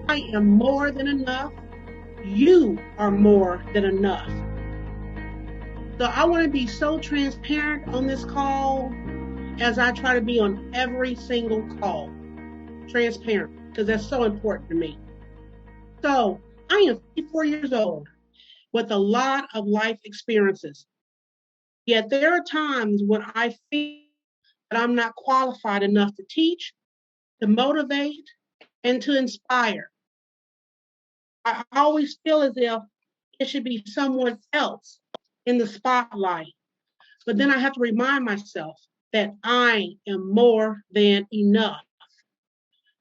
I am more than enough. You are more than enough. So I want to be so transparent on this call as I try to be on every single call. Transparent, because that's so important to me. So I am 54 years old with a lot of life experiences. Yet there are times when I feel that I'm not qualified enough to teach, to motivate, and to inspire. I always feel as if it should be someone else in the spotlight. But then I have to remind myself that I am more than enough,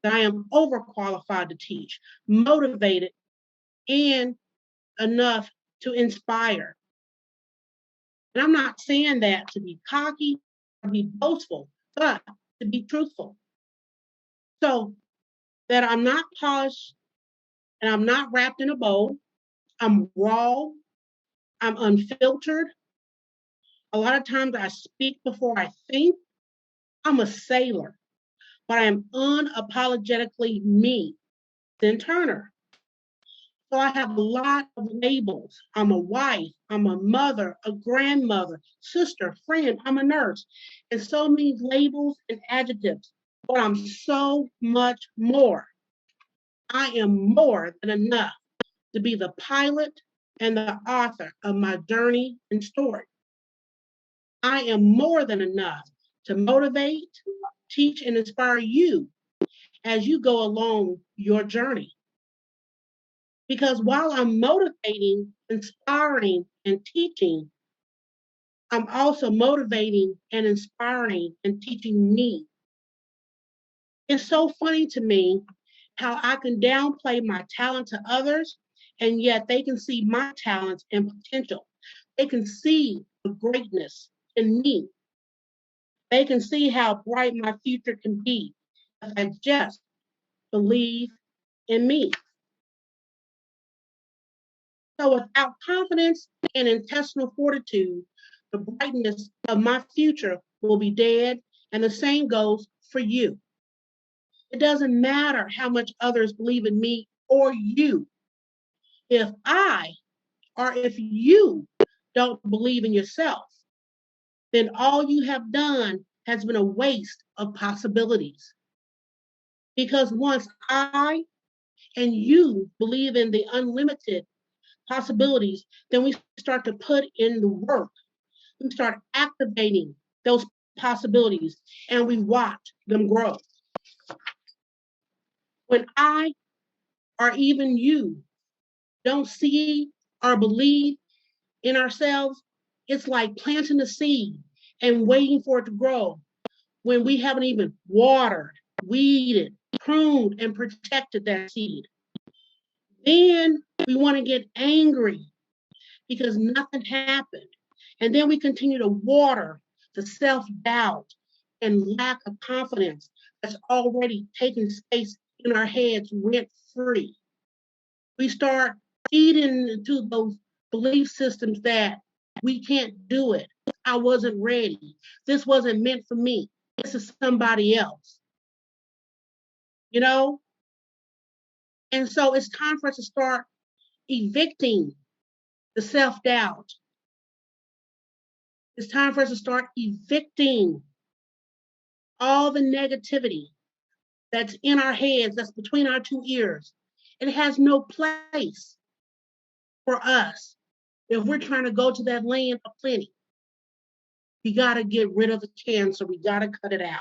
that I am overqualified to teach, motivated, and enough to inspire. And I'm not saying that to be cocky or be boastful, but to be truthful. So that I'm not polished and I'm not wrapped in a bow. I'm raw. I'm unfiltered. A lot of times I speak before I think. I'm a sailor, but I am unapologetically me, Then Turner. So I have a lot of labels. I'm a wife, I'm a mother, a grandmother, sister, friend, I'm a nurse, and so many labels and adjectives. But I'm so much more. I am more than enough to be the pilot and the author of my journey and story. I am more than enough to motivate, teach, and inspire you as you go along your journey. Because while I'm motivating, inspiring, and teaching, I'm also motivating and inspiring and teaching me. It's so funny to me how I can downplay my talent to others, and yet they can see my talents and potential. They can see the greatness in me. They can see how bright my future can be if I just believe in me. So without confidence and intestinal fortitude, the brightness of my future will be dead, and the same goes for you. It doesn't matter how much others believe in me or you. If I or if you don't believe in yourself, then all you have done has been a waste of possibilities. Because once I and you believe in the unlimited possibilities, then we start to put in the work. We start activating those possibilities and we watch them grow. When I or even you don't see or believe in ourselves, it's like planting a seed and waiting for it to grow when we haven't even watered, weeded, pruned, and protected that seed. Then we want to get angry because nothing happened. And then we continue to water the self doubt and lack of confidence that's already taken space in our heads rent free. We start feeding into those belief systems that we can't do it. I wasn't ready. This wasn't meant for me. This is somebody else, you know? And so it's time for us to start evicting the self doubt. It's time for us to start evicting all the negativity that's in our heads, that's between our two ears. It has no place for us if we're trying to go to that land of plenty. We got to get rid of the cancer. We got to cut it out.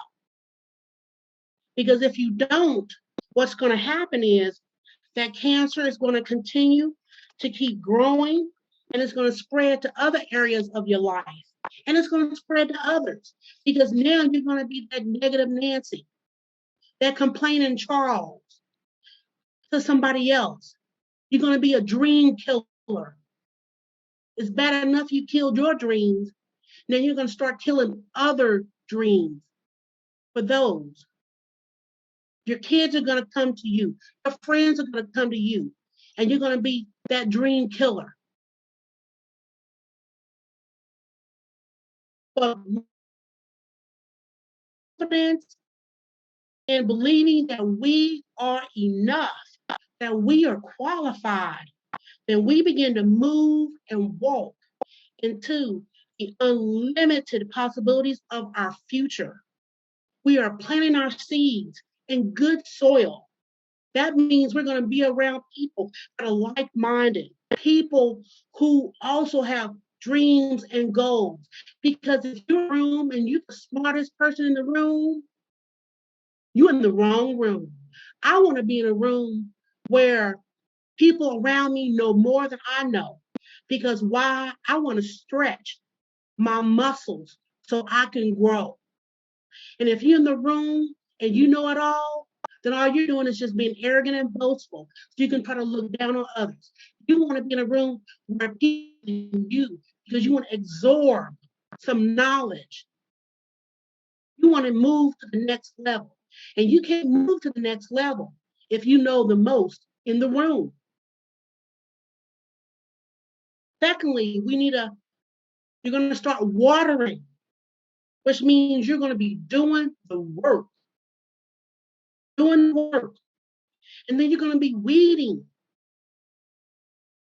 Because if you don't, what's going to happen is that cancer is going to continue to keep growing and it's going to spread to other areas of your life. And it's going to spread to others because now you're going to be that negative Nancy, that complaining Charles to somebody else. You're going to be a dream killer. It's bad enough you killed your dreams. Then you're going to start killing other dreams for those. Your kids are going to come to you. Your friends are going to come to you. And you're going to be that dream killer. But confidence and believing that we are enough. that we are qualified, then we begin to move and walk into the unlimited possibilities of our future. We are planting our seeds in good soil. That means we're going to be around people that are like minded, people who also have dreams and goals. Because if you're in a room and you're the smartest person in the room, you're in the wrong room. I want to be in a room where people around me know more than I know. Because why? I want to stretch my muscles so I can grow. And if you're in the room and you know it all, then all you're doing is just being arrogant and boastful. So you can try to look down on others. You want to be in a room where people you because you want to absorb some knowledge. You want to move to the next level. And you can't move to the next level if you know the most in the room. Secondly, you're going to start watering, which means you're going to be doing the work, doing the work. And then you're going to be weeding.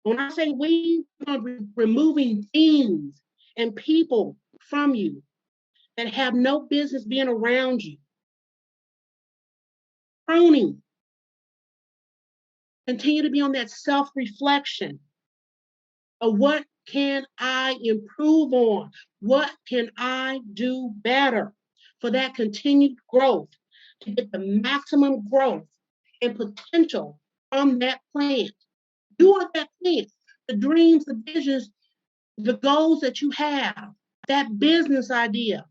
When I say weed, I'm removing things and people from you that have no business being around you. Pruning. Continue to be on that self-reflection of what can I improve on? What can I do better for that continued growth, to get the maximum growth and potential from that plant? You are that plant. The dreams, the visions, the goals that you have, that business idea.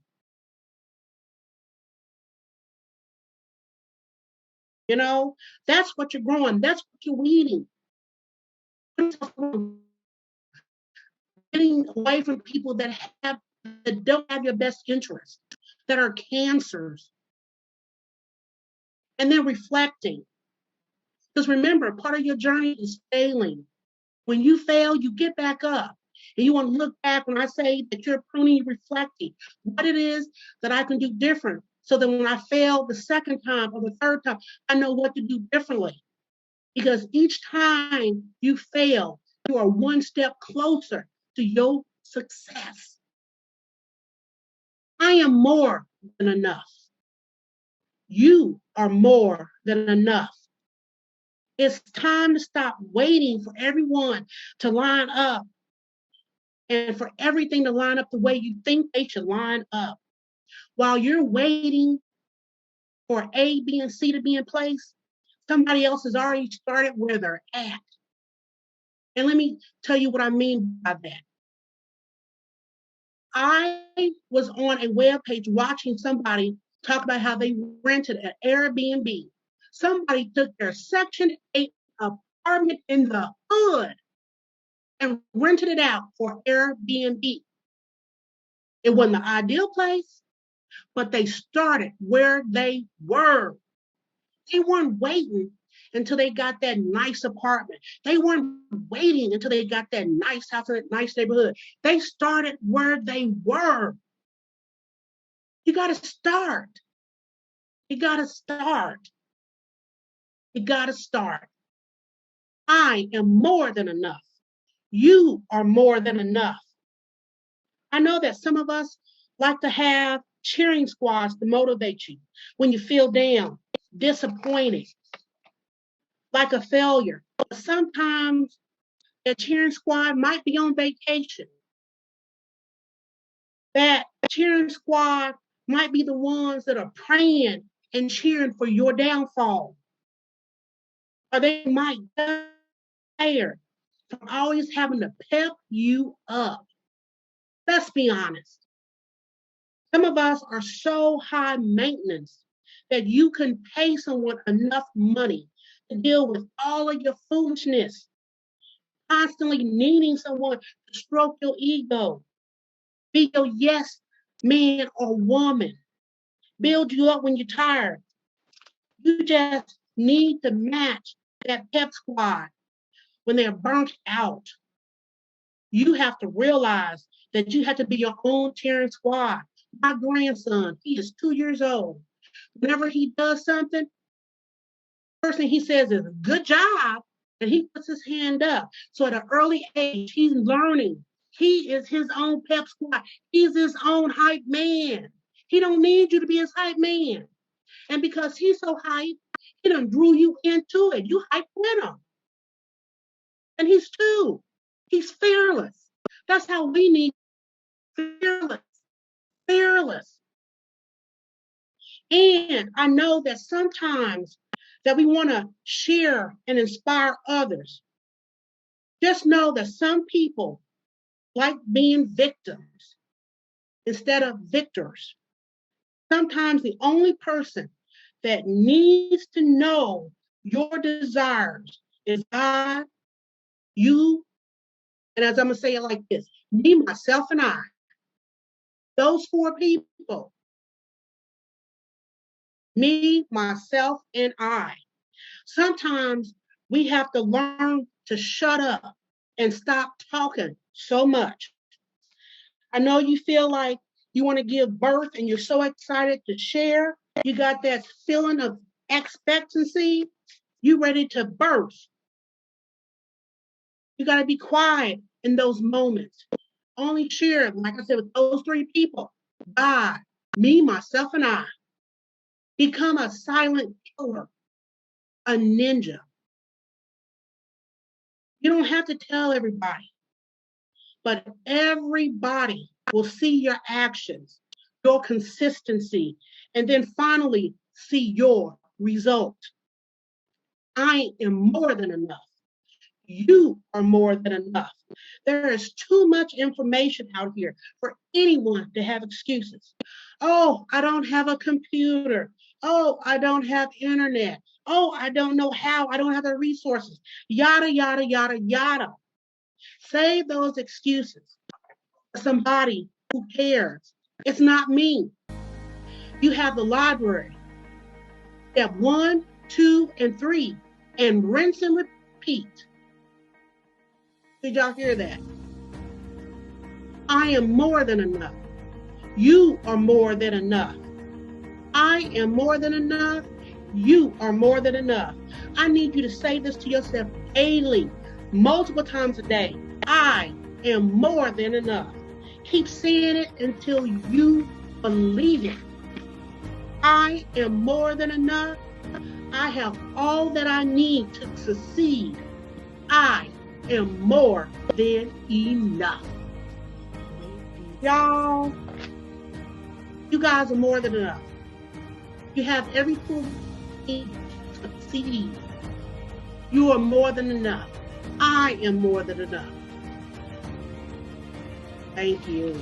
You know, that's what you're growing. That's what you're weeding. Getting away from people that don't have your best interest, that are cancers, and then reflecting. Because remember, part of your journey is failing. When you fail, you get back up. And you want to look back when I say that you're pruning, you're reflecting what it is that I can do different. So that when I fail the second time or the third time, I know what to do differently. Because each time you fail, you are one step closer to your success. I am more than enough. You are more than enough. It's time to stop waiting for everyone to line up and for everything to line up the way you think they should line up. While you're waiting for A, B, and C to be in place, somebody else has already started where they're at. And let me tell you what I mean by that. I was on a webpage watching somebody talk about how they rented an Airbnb. Somebody took their Section 8 apartment in the hood and rented it out for Airbnb. It wasn't the ideal place, but they started where they were. They weren't waiting until they got that nice apartment. They weren't waiting until they got that nice house in that nice neighborhood. They started where they were. You got to start. You got to start. You got to start. I am more than enough. You are more than enough. I know that some of us like to have cheering squads to motivate you when you feel down, disappointed, like a failure. But sometimes that cheering squad might be on vacation. That cheering squad might be the ones that are praying and cheering for your downfall. Or they might get tired from always having to pep you up. Let's be honest. Some of us are so high maintenance that you can pay someone enough money to deal with all of your foolishness, constantly needing someone to stroke your ego, be your yes man or woman, build you up when you're tired. You just need to match that pep squad when they're burnt out. You have to realize that you have to be your own cheering squad. My grandson, he is 2 years old. Whenever he does something, First thing he says is, good job. And he puts his hand up. So at an early age, he's learning. He is his own pep squad. He's his own hype man. He don't need you to be his hype man. And because he's so hype, he done drew you into it. You hype with him. And he's two. He's fearless. That's how we need fearless. Fearless. And I know that sometimes that we want to share and inspire others. Just know that some people like being victims instead of victors. Sometimes the only person that needs to know your desires is God, you, and as I'm going to say it like this, me, myself, and I. Those four people. Me, myself, and I. Sometimes we have to learn to shut up and stop talking so much. I know you feel like you want to give birth and you're so excited to share. You got that feeling of expectancy. You ready to birth. You got to be quiet in those moments. Only share, like I said, with those three people. God, me, myself, and I. Become a silent killer, a ninja. You don't have to tell everybody, but everybody will see your actions, your consistency, and then finally see your result. I am more than enough. You are more than enough. There is too much information out here for anyone to have excuses. Oh, I don't have a computer. Oh, I don't have internet. Oh, I don't know how. I don't have the resources. Yada, yada, yada, yada. Save those excuses for somebody who cares. It's not me. You have the library. Step 1, 2, and 3, and rinse and repeat. Did y'all hear that? I am more than enough. You are more than enough. I am more than enough. You are more than enough. I need you to say this to yourself daily, multiple times a day. I am more than enough. Keep saying it until you believe it. I am more than enough. I have all that I need to succeed. I am more than enough. Y'all, you guys are more than enough. You have every tool you need to succeed. You are more than enough. I am more than enough. Thank you.